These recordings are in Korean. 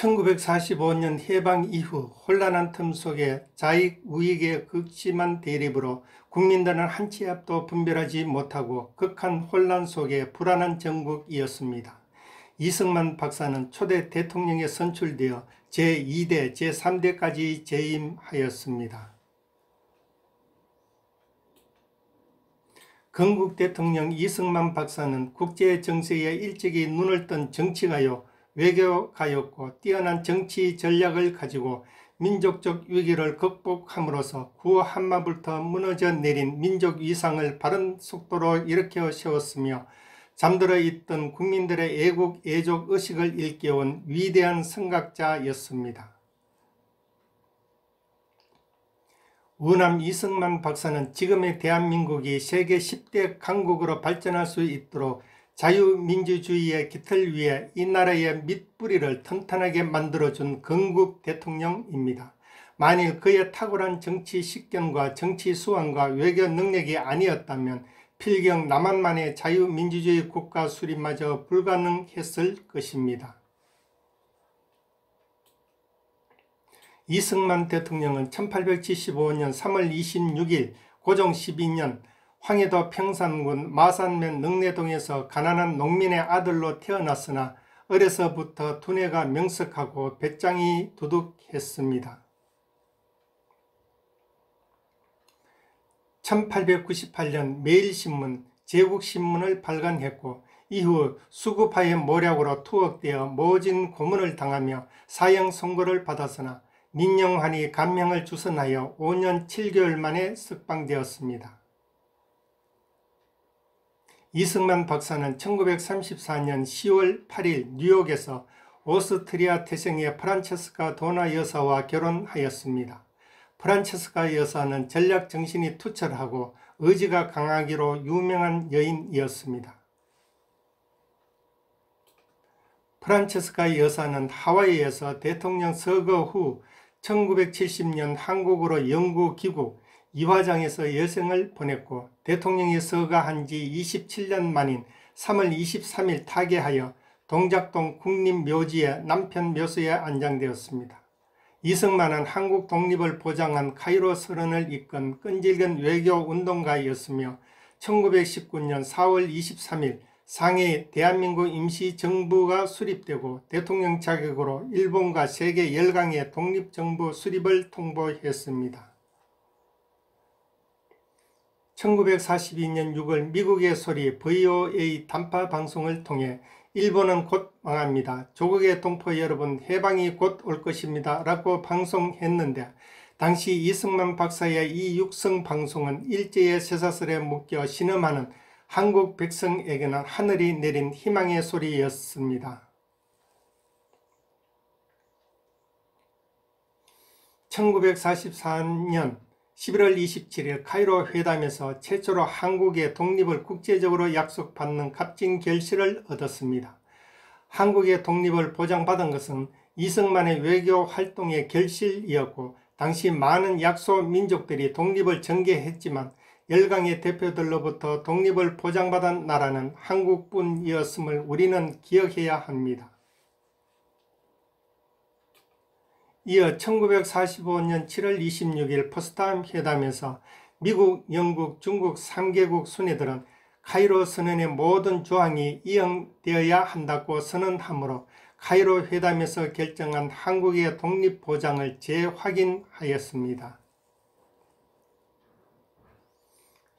1945년 해방 이후 혼란한 틈 속에 좌익 우익의 극심한 대립으로 국민들은 한 치 앞도 분별하지 못하고 극한 혼란 속에 불안한 정국이었습니다. 이승만 박사는 초대 대통령에 선출되어 제2대, 제3대까지 재임하였습니다. 건국 대통령 이승만 박사는 국제 정세에 일찍이 눈을 뜬 정치가요, 외교가였고 뛰어난 정치 전략을 가지고 민족적 위기를 극복함으로써 구 한마부터 무너져 내린 민족 위상을 바른 속도로 일으켜 세웠으며 잠들어 있던 국민들의 애국 애족 의식을 일깨운 위대한 선각자였습니다. 우남 이승만 박사는 지금의 대한민국이 세계 10대 강국으로 발전할 수 있도록 자유민주주의의 깃을 위해 이 나라의 밑뿌리를 튼튼하게 만들어준 건국 대통령입니다. 만일 그의 탁월한 정치 식견과 정치 수완과 외교 능력이 아니었다면 필경 남한만의 자유민주주의 국가 수립마저 불가능했을 것입니다. 이승만 대통령은 1875년 3월 26일 고종 12년 황해도 평산군 마산면 능내동에서 가난한 농민의 아들로 태어났으나 어려서부터 두뇌가 명석하고 배짱이 두둑했습니다. 1898년 매일신문, 제국신문을 발간했고 이후 수구파의 모략으로 투옥되어 모진 고문을 당하며 사형 선고를 받았으나 민영환이 감형을 주선하여 5년 7개월 만에 석방되었습니다. 이승만 박사는 1934년 10월 8일 뉴욕에서 오스트리아 태생의 프란체스카 도나 여사와 결혼하였습니다. 프란체스카 여사는 전략 정신이 투철하고 의지가 강하기로 유명한 여인이었습니다. 프란체스카 여사는 하와이에서 대통령 서거 후 1970년 한국으로 영구 귀국, 이화장에서 여생을 보냈고 대통령이 서거한 지 27년 만인 3월 23일 타계하여 동작동 국립묘지의 남편 묘소에 안장되었습니다. 이승만은 한국 독립을 보장한 카이로 선언을 이끈 끈질긴 외교운동가였으며 1919년 4월 23일 상해에 대한민국 임시정부가 수립되고 대통령 자격으로 일본과 세계 열강의 독립정부 수립을 통보했습니다. 1942년 6월 미국의 소리 VOA 단파 방송을 통해 일본은 곧 망합니다. 조국의 동포 여러분, 해방이 곧 올 것입니다. 라고 방송했는데 당시 이승만 박사의 이 육성 방송은 일제의 쇠사슬에 묶여 신음하는 한국 백성에게는 하늘이 내린 희망의 소리였습니다. 1944년 11월 27일 카이로 회담에서 최초로 한국의 독립을 국제적으로 약속받는 값진 결실을 얻었습니다. 한국의 독립을 보장받은 것은 이승만의 외교 활동의 결실이었고 당시 많은 약소 민족들이 독립을 전개했지만 열강의 대표들로부터 독립을 보장받은 나라는 한국뿐이었음을 우리는 기억해야 합니다. 이어 1945년 7월 26일 포츠담 회담에서 미국, 영국, 중국 3개국 순회들은 카이로 선언의 모든 조항이 이행되어야 한다고 선언하므로 카이로 회담에서 결정한 한국의 독립 보장을 재확인하였습니다.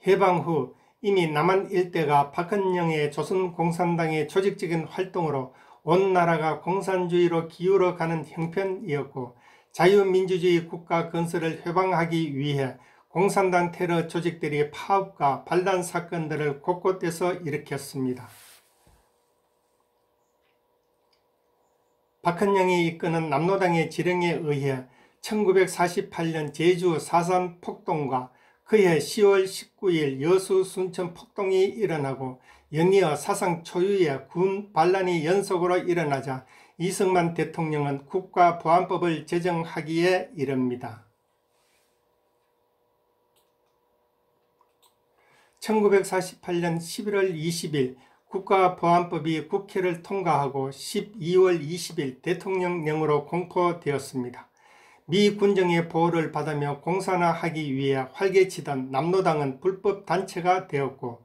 해방 후 이미 남한 일대가 박헌영의 조선공산당의 조직적인 활동으로 온 나라가 공산주의로 기울어가는 형편이었고 자유민주주의 국가 건설을 회방하기 위해 공산당 테러 조직들이 파업과 반란 사건들을 곳곳에서 일으켰습니다. 박헌영이 이끄는 남로당의 지령에 의해 1948년 제주 4.3 폭동과 그해 10월 19일 여수 순천 폭동이 일어나고 연이어 사상 초유의 군 반란이 연속으로 일어나자 이승만 대통령은 국가보안법을 제정하기에 이릅니다. 1948년 11월 20일 국가보안법이 국회를 통과하고 12월 20일 대통령령으로 공포되었습니다. 미 군정의 보호를 받으며 공산화하기 위해 활개치던 남로당은 불법 단체가 되었고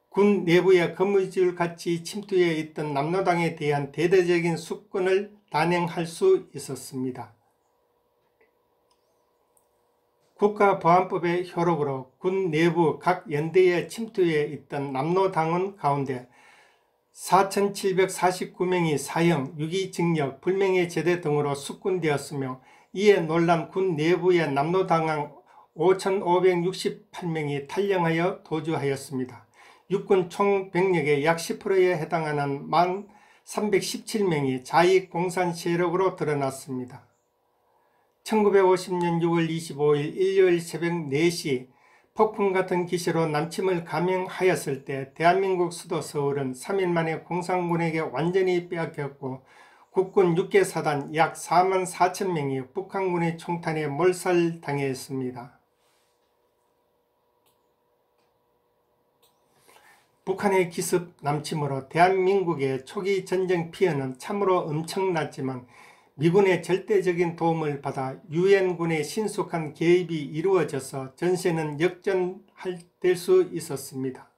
군 내부에 거미줄같이 침투해 있던 남로당에 대한 대대적인 수권을 단행할 수 있었습니다. 국가보안법의 효력으로 군 내부 각 연대에 침투해 있던 남로당원 가운데 4,749명이 사형, 유기징역, 불명예 제대 등으로 숙군되었으며 이에 놀란 군 내부의 남로당원 5,568명이 탈영하여 도주하였습니다. 육군 총 병력의 약 10%에 해당하는 1,317명이 자익공산 세력으로 드러났습니다. 1950년 6월 25일 일요일 새벽 4시 폭풍 같은 기세로 남침을 감행하였을 때 대한민국 수도 서울은 3일 만에 공산군에게 완전히 빼앗겼고 국군 6개 사단 약 44,000명이 북한군의 총탄에 몰살당했습니다. 북한의 기습 남침으로 대한민국의 초기 전쟁 피해는 참으로 엄청났지만 미군의 절대적인 도움을 받아 유엔군의 신속한 개입이 이루어져서 전세는 역전될 수 있었습니다.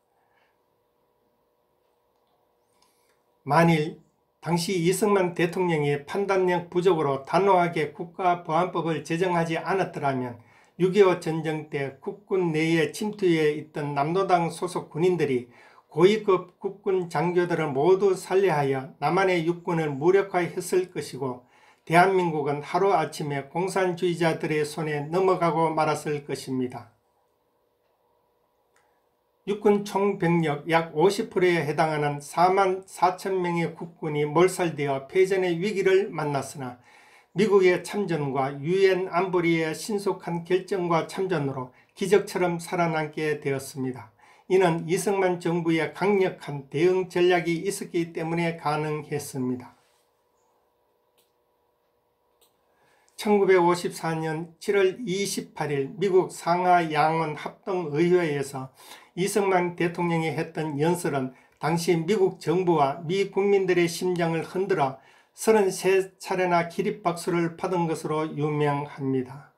만일 당시 이승만 대통령이 판단력 부족으로 단호하게 국가보안법을 제정하지 않았더라면 6.25 전쟁 때 국군 내에 침투해 있던 남로당 소속 군인들이 고위급 국군 장교들을 모두 살해하여 남한의 육군을 무력화했을 것이고 대한민국은 하루아침에 공산주의자들의 손에 넘어가고 말았을 것입니다. 육군 총병력 약 50%에 해당하는 44,000명의 국군이 몰살되어 패전의 위기를 만났으나 미국의 참전과 유엔 안보리의 신속한 결정과 참전으로 기적처럼 살아남게 되었습니다. 이는 이승만 정부의 강력한 대응 전략이 있었기 때문에 가능했습니다. 1954년 7월 28일 미국 상하 양원 합동의회에서 이승만 대통령이 했던 연설은 당시 미국 정부와 미 국민들의 심장을 흔들어 33차례나 기립박수를 받은 것으로 유명합니다.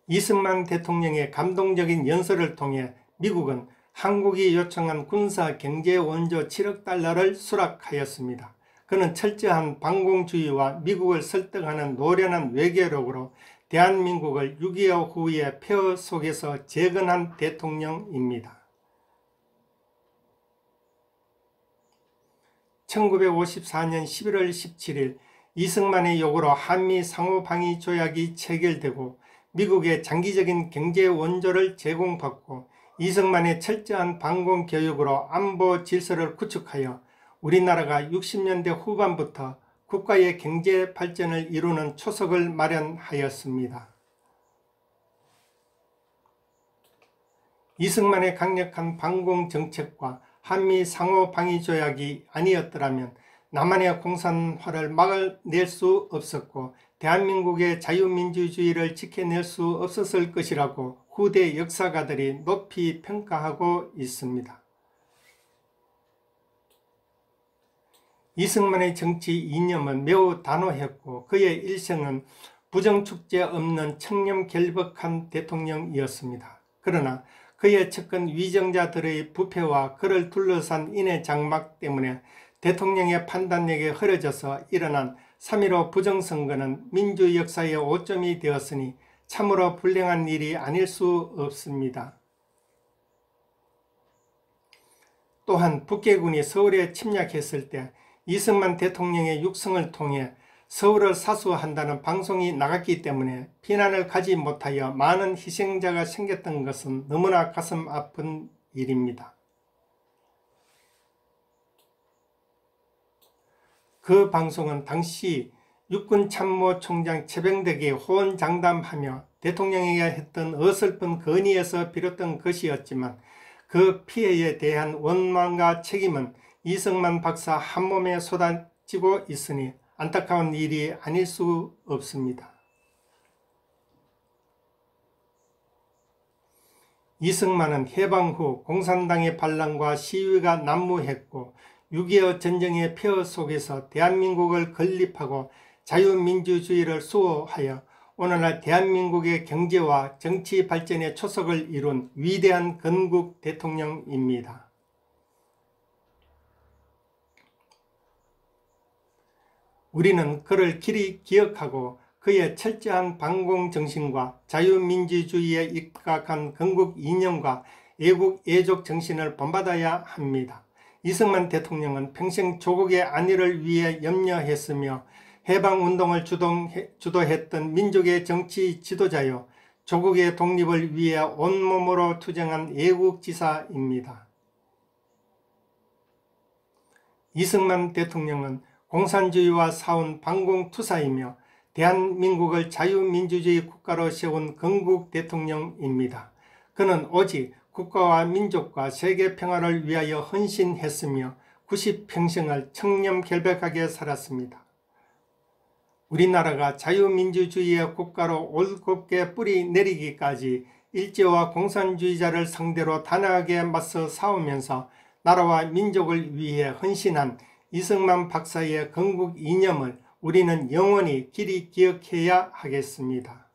이승만 대통령의 감동적인 연설을 통해 미국은 한국이 요청한 군사 경제 원조 7억 달러를 수락하였습니다. 그는 철저한 반공주의와 미국을 설득하는 노련한 외교력으로 대한민국을 6.25 후의 폐허 속에서 재건한 대통령입니다. 1954년 11월 17일 이승만의 요구로 한미 상호방위 조약이 체결되고 미국의 장기적인 경제 원조를 제공받고 이승만의 철저한 반공교육으로 안보 질서를 구축하여 우리나라가 60년대 후반부터 국가의 경제 발전을 이루는 초석을 마련하였습니다. 이승만의 강력한 반공정책과 한미 상호방위조약이 아니었더라면 남한의 공산화를 막아낼 수 없었고 대한민국의 자유민주주의를 지켜낼 수 없었을 것이라고 후대 역사가들이 높이 평가하고 있습니다. 이승만의 정치 이념은 매우 단호했고 그의 일생은 부정축제 없는 청렴결백한 대통령이었습니다. 그러나 그의 측근 위정자들의 부패와 그를 둘러싼 인해 장막 때문에 대통령의 판단력이 흐려져서 일어난 3.15 부정선거는 민주 역사의 오점이 되었으니 참으로 불행한 일이 아닐 수 없습니다. 또한 북계군이 서울에 침략했을 때 이승만 대통령의 육성을 통해 서울을 사수한다는 방송이 나갔기 때문에 피난을 가지 못하여 많은 희생자가 생겼던 것은 너무나 가슴 아픈 일입니다. 그 방송은 당시 육군참모총장 최병덕이 호언장담하며 대통령에게 했던 어설픈 건의에서 비롯된 것이었지만 그 피해에 대한 원망과 책임은 이승만 박사 한몸에 쏟아지고 있으니 안타까운 일이 아닐 수 없습니다. 이승만은 해방 후 공산당의 반란과 시위가 난무했고 6.25 전쟁의 폐허 속에서 대한민국을 건립하고 자유민주주의를 수호하여 오늘날 대한민국의 경제와 정치 발전의 초석을 이룬 위대한 건국 대통령입니다. 우리는 그를 길이 기억하고 그의 철저한 반공정신과 자유민주주의에 입각한 건국 이념과 애국 애족 정신을 본받아야 합니다. 이승만 대통령은 평생 조국의 안위를 위해 염려했으며 해방운동을 주도했던 민족의 정치 지도자요 조국의 독립을 위해 온몸으로 투쟁한 애국지사입니다. 이승만 대통령은 공산주의와 싸운 반공투사이며 대한민국을 자유민주주의 국가로 세운 건국 대통령입니다. 그는 오직 국가와 민족과 세계 평화를 위하여 헌신했으며 90평생을 청렴결백하게 살았습니다. 우리나라가 자유민주주의의 국가로 올곧게 뿌리 내리기까지 일제와 공산주의자를 상대로 단호하게 맞서 싸우면서 나라와 민족을 위해 헌신한 이승만 박사의 건국 이념을 우리는 영원히 길이 기억해야 하겠습니다.